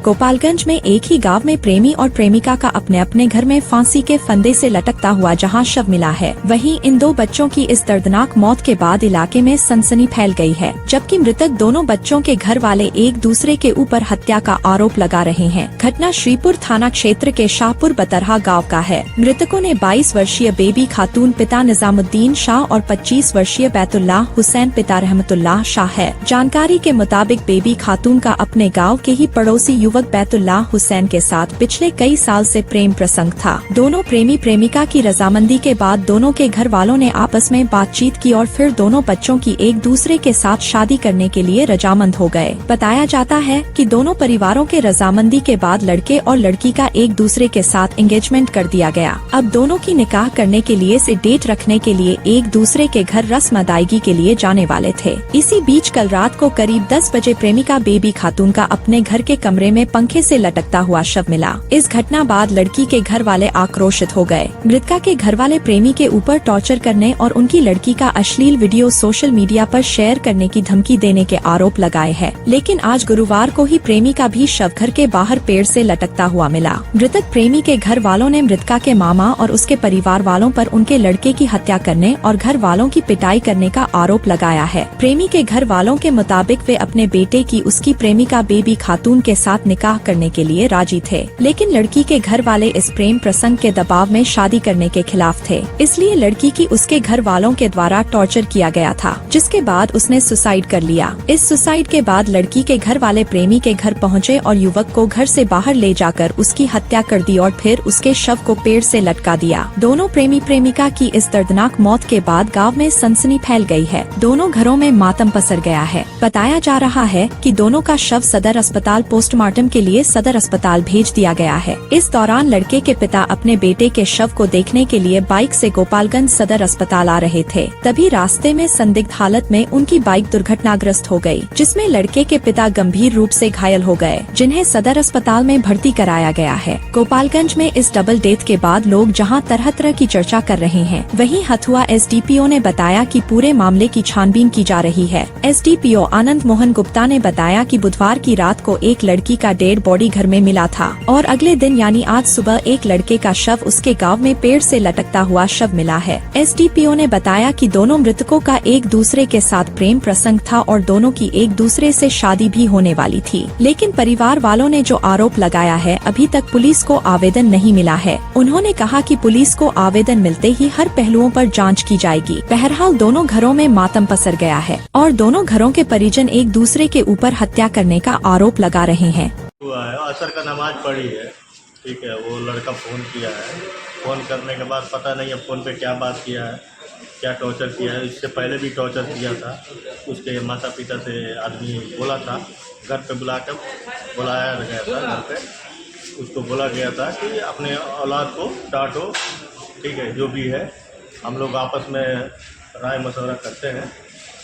गोपालगंज में एक ही गांव में प्रेमी और प्रेमिका का अपने अपने घर में फांसी के फंदे से लटकता हुआ जहां शव मिला है, वहीं इन दो बच्चों की इस दर्दनाक मौत के बाद इलाके में सनसनी फैल गई है। जबकि मृतक दोनों बच्चों के घर वाले एक दूसरे के ऊपर हत्या का आरोप लगा रहे हैं। घटना श्रीपुर थाना क्षेत्र के शाहपुर बतरहा गाँव का है। मृतकों ने 22 वर्षीय बेबी खातून पिता निजामुद्दीन शाह और 25 वर्षीय बैतुल्लाह हुसैन पिता रहमतुल्लाह शाह है। जानकारी के मुताबिक बेबी खातून का अपने गाँव के ही पड़ोसी युवक बैतुल्लाह हुसैन के साथ पिछले कई साल से प्रेम प्रसंग था। दोनों प्रेमी प्रेमिका की रजामंदी के बाद दोनों के घर वालों ने आपस में बातचीत की और फिर दोनों बच्चों की एक दूसरे के साथ शादी करने के लिए रजामंद हो गए। बताया जाता है कि दोनों परिवारों के रजामंदी के बाद लड़के और लड़की का एक दूसरे के साथ एंगेजमेंट कर दिया गया। अब दोनों की निकाह करने के लिए से डेट रखने के लिए एक दूसरे के घर रस्म अदायगी के लिए जाने वाले थे। इसी बीच कल रात को करीब 10 बजे प्रेमिका बेबी खातून का अपने घर के कमरे में पंखे से लटकता हुआ शव मिला। इस घटना बाद लड़की के घर वाले आक्रोशित हो गए। मृतका के घर वाले प्रेमी के ऊपर टॉर्चर करने और उनकी लड़की का अश्लील वीडियो सोशल मीडिया पर शेयर करने की धमकी देने के आरोप लगाए हैं। लेकिन आज गुरुवार को ही प्रेमी का भी शव घर के बाहर पेड़ से लटकता हुआ मिला। मृतक प्रेमी के घर वालों ने मृतका के मामा और उसके परिवार वालों पर उनके लड़के की हत्या करने और घर वालों की पिटाई करने का आरोप लगाया है। प्रेमी के घर वालों के मुताबिक वे अपने बेटे की उसकी प्रेमिका बेबी खातून के साथ निकाह करने के लिए राजी थे, लेकिन लड़की के घर वाले इस प्रेम प्रसंग के दबाव में शादी करने के खिलाफ थे। इसलिए लड़की की उसके घर वालों के द्वारा टॉर्चर किया गया था, जिसके बाद उसने सुसाइड कर लिया। इस सुसाइड के बाद लड़की के घर वाले प्रेमी के घर पहुंचे और युवक को घर से बाहर ले जाकर उसकी हत्या कर दी और फिर उसके शव को पेड़ से लटका दिया। दोनों प्रेमी प्रेमिका की इस दर्दनाक मौत के बाद गाँव में सनसनी फैल गई है। दोनों घरों में मातम पसर गया है। बताया जा रहा है कि दोनों का शव सदर अस्पताल पोस्टमार्टम के लिए सदर अस्पताल भेज दिया गया है। इस दौरान लड़के के पिता अपने बेटे के शव को देखने के लिए बाइक से गोपालगंज सदर अस्पताल आ रहे थे। तभी रास्ते में संदिग्ध हालत में उनकी बाइक दुर्घटनाग्रस्त हो गई, जिसमें लड़के के पिता गंभीर रूप से घायल हो गए, जिन्हें सदर अस्पताल में भर्ती कराया गया है। गोपालगंज में इस डबल डेथ के बाद लोग जहां तरह तरह की चर्चा कर रहे हैं, वहीं हथुआ एसडीपीओ ने बताया कि पूरे मामले की छानबीन की जा रही है। एसडीपीओ आनंद मोहन गुप्ता ने बताया कि बुधवार की रात को एक लड़की का डेड बॉडी घर में मिला था और अगले दिन यानी आज सुबह एक लड़के का शव उसके गांव में पेड़ से लटकता हुआ शव मिला है। एसडीपीओ ने बताया कि दोनों मृतकों का एक दूसरे के साथ प्रेम प्रसंग था और दोनों की एक दूसरे से शादी भी होने वाली थी, लेकिन परिवार वालों ने जो आरोप लगाया है, अभी तक पुलिस को आवेदन नहीं मिला है। उन्होंने कहा कि पुलिस को आवेदन मिलते ही हर पहलुओं पर जांच की जाएगी। बहरहाल दोनों घरों में मातम पसर गया है और दोनों घरों के परिजन एक दूसरे के ऊपर हत्या करने का आरोप लगा रहे हैं। हुआ है, असर का नमाज पढ़ी है, ठीक है। वो लड़का फ़ोन किया है, फ़ोन करने के बाद पता नहीं है फ़ोन पे क्या बात किया है, क्या टॉर्चर किया है। इससे पहले भी टॉर्चर किया था। उसके माता पिता से आदमी बोला था, घर पे बुलाया गया था। घर पे उसको बोला गया था कि अपने औलाद को डांटो, ठीक है, जो भी है हम लोग आपस में राय मशवरा करते हैं,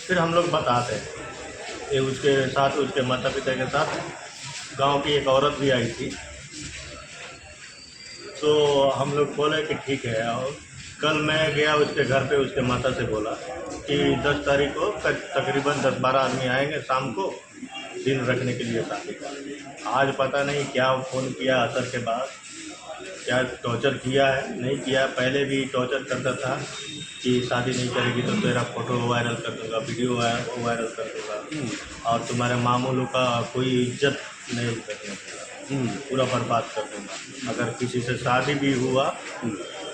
फिर हम लोग बताते हैं। ये उसके साथ, उसके माता पिता के साथ गांव की एक औरत भी आई थी। तो हम लोग बोले कि ठीक है। और कल मैं गया उसके घर पे, उसके माता से बोला कि 10 तारीख को तकरीबन 10-12 आदमी आएंगे शाम को, दिन रखने के लिए शादी का। आज पता नहीं क्या फ़ोन किया असर के बाद, क्या टॉर्चर किया है नहीं किया। पहले भी टॉर्चर करता था कि शादी नहीं करेगी तो तेरा फ़ोटो वायरल कर दूँगा, वीडियो वायरल कर दूँगा, और तुम्हारे मामू लोग का कोई इज्जत नहीं करने दूँगा, पूरा बर्बाद कर दूँगा। अगर किसी से शादी भी हुआ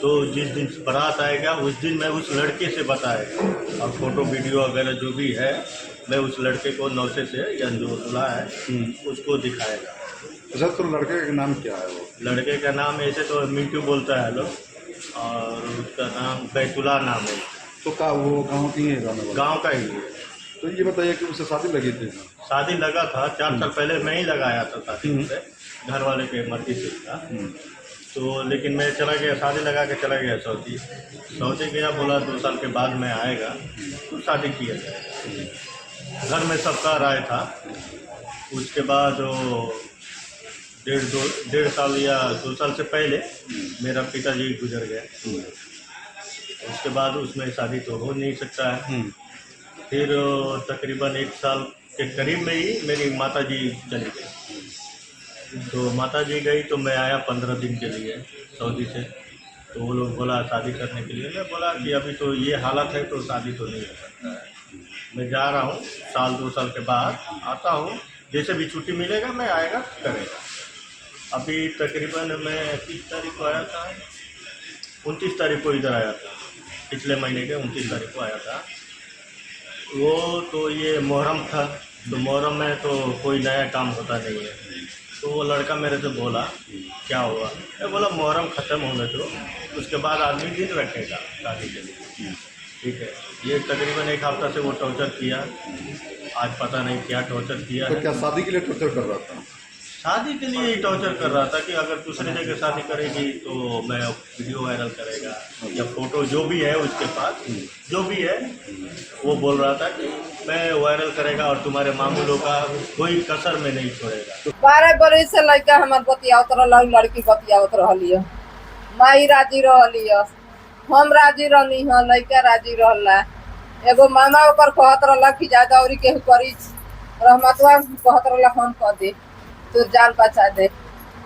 तो जिस दिन बारात आएगा उस दिन मैं उस लड़के से बताएगा, और फ़ोटो वीडियो वगैरह जो भी है मैं उस लड़के को नौसे से या जो दूल्हा है उसको दिखाएगा। अच्छा, तो लड़के का नाम क्या है? वो लड़के का नाम ऐसे तो मिंटू बोलता है लोग, और उसका नाम बैतुल्लाह नाम है। तो का वो गाँव की है? गाँव का ही है। तो ये बताइए कि उससे शादी लगी थी? शादी लगा था 4 साल पहले, मैं ही लगाया था शादी से, घर वाले के मर्जी से था। तो लेकिन मैं चला गया, शादी लगा के चला गया सऊदी गया, बोला 2 साल के बाद मैं आएगा तो शादी किया जाए। घर में सबका राय था। उसके बाद वो 1.5 साल या 2 साल से पहले मेरा पिताजी गुजर गए। उसके बाद उसमें शादी तो हो नहीं सकता है। फिर तकरीबन 1 साल के करीब में ही मेरी माताजी चली गई। तो माता जी गई तो मैं आया 15 दिन के लिए सऊदी से। तो वो लोग बोला शादी करने के लिए, मैं बोला कि अभी तो ये हालत है तो शादी तो नहीं हो सकता है। मैं जा रहा हूँ, साल 2 साल के बाद आता हूँ, जैसे भी छुट्टी मिलेगा मैं आएगा करेगा। अभी तकरीबन मैं किस तारीख को आया था, 29 तारीख को इधर आया था, पिछले महीने के 29 तारीख को आया था। वो तो ये मुहर्रम था, तो मुहर्रम में तो कोई नया काम होता नहीं है। तो वो लड़का मेरे से बोला क्या हुआ, मैं बोला मुहर्रम ख़त्म होने दो, उसके बाद आदमी दिन रखेगा शादी के लिए। ठीक है, ये तकरीबन 1 हफ्ता से वो टॉर्चर किया, आज पता नहीं क्या टॉर्चर किया तो है। क्या शादी के लिए टॉर्चर कर रहा था? शादी के लिए ही टॉर्चर कर रहा था कि अगर दूसरे जगह शादी करेगी तो मैं वीडियो वायरल करेगा या फोटो जो भी है उसके पास जो भी है वो बोल रहा था कि मैं वायरल करेगा और तुम्हारे मामलों का कोई कसर में नहीं छोड़ेगा। 12 बरस से लड़का हमार बतियावत रहल, लड़की बतियावत रहली है, माई राजी रहली है, हम राजी रहनी है, लड़का राजी रहला। एगो मामा ओकर कहत रहला कि ज्यादा औरी केहू करी, रहमतवा कहत रहला हम कह दे तो जान बचा दे।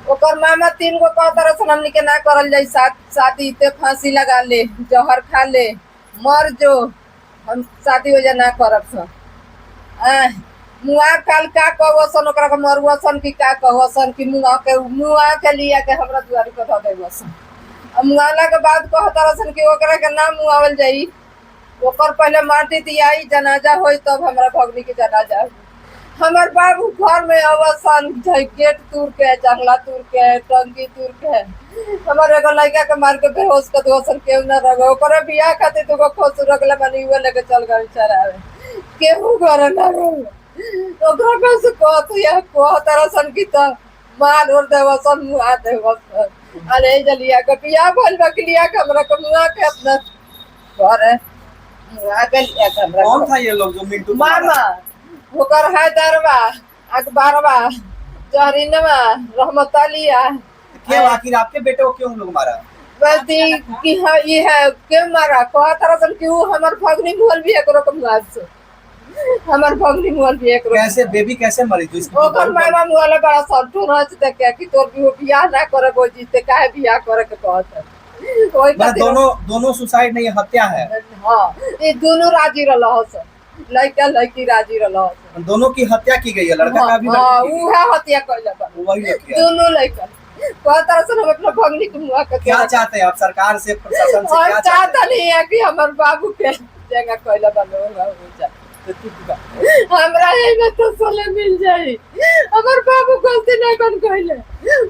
ओकर मामा 3 गो कहत रहसन हमनी के ना करल जाई शादी, ते फांसी लगा ले, जहर खा ले, मर जो, हम शादी हो जा ना करब सन। मुआ काल का कहसन ओकरा के मरुआसन कि का कहसन कि मुआ के लिया के हमरा दुआरी पर धऽ देबसन। मुआला के बाद कहत रहसन कि ओकरा के ना मुआवल जाई, ओकर पहले माटी दियाई, जनाजा होई तब हमरा भगनी के जनाजा होई। हमार बाबू घर में अवसन गेट तोड़ के, जंगला तोड़ के, टंकी तोड़ के, हमार एगो लड़का के मार के बेहोश कर दोसन, केहू न रहे। ओकरे बियाह खातिर दूगो खोस रखले बनी, हुए लेके चल गए चरावे, केहू घर न रहे। ओकरा में से कहत या कहत रहसन कि त मार और देवसन, मुआ देवसन। अरे जलिया के बियाह भइल बा कि लिया के हमरा के मुआ के अपना घर मुआ के लिया के हमरा। कौन था ये लोग जो मिंटू मामा ओकर हैदरवा, अकबरवा, जहरीनवा, रहमत अलिया। क्यों आखिर आपके बेटे को क्यों लोग मारा? बदी कि हाँ ये है के मारा, कहत रहसन कि वो हमर भगनी मोहल भी एकरो के मुआल से, हमर भगनी मोहल भी एकरो। कैसे बेबी कैसे मरी? तो इसकी ओकर मामा मोहल बड़ा सल्टू रच देख के कि तोर भी बियाह ना करे गो जीते, काहे बियाह करे के कहत है। ओई दोनों सुसाइड नहीं, हत्या है। हां, ये दोनों राजी रहल हसन, लड़का लड़की राजी रहल हसन। दोनों की हत्या की गई है, लड़का का भी हां ऊ है हत्या कइले बा, वही किया। दोनों लड़का कहत रहसन हम अपना भगनी के मुआ के। क्या चाहते हैं आप सरकार से, प्रशासन से? क्या चाहता नहीं है कि हमार बाबू के जगह कइले बा हो जा, हमरा एमे तो सोले मिल जाई। हमार बाबू गलती नहीं कन कइले,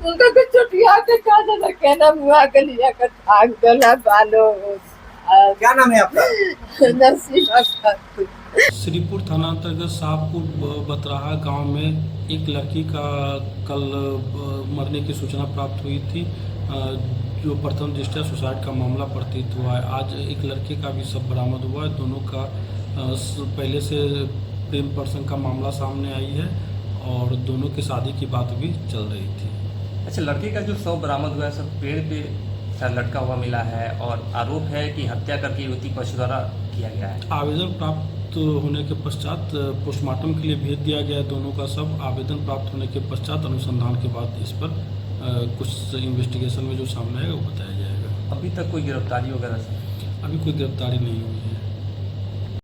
उनका के चोटिया के का ना केना मुआ के लिया के भाग देला बालो। क्या नाम है आपका? नसीमा खातून। श्रीपुर थाना अंतर्गत शाहपुर बतराहा गांव में एक लड़की का कल मरने की सूचना प्राप्त हुई थी, जो प्रथम दृष्टया सुसाइड का मामला प्रतीत हुआ है। आज एक लड़के का भी शव बरामद हुआ है। दोनों का पहले से प्रेम प्रसंग का मामला सामने आई है और दोनों की शादी की बात भी चल रही थी। अच्छा, लड़के का जो शव बरामद हुआ है सब पेड़ पे लटका हुआ मिला है और आरोप है कि हत्या करके युवती पक्ष द्वारा किया गया है। आवेदन प्राप्त होने के पश्चात पोस्टमार्टम के लिए भेज दिया गया है दोनों का शव। आवेदन प्राप्त होने के पश्चात अनुसंधान के बाद इस पर कुछ इन्वेस्टिगेशन में जो सामने आएगा वो बताया जाएगा। अभी तक कोई गिरफ्तारी वगैरह? अभी कोई गिरफ्तारी नहीं हुई है।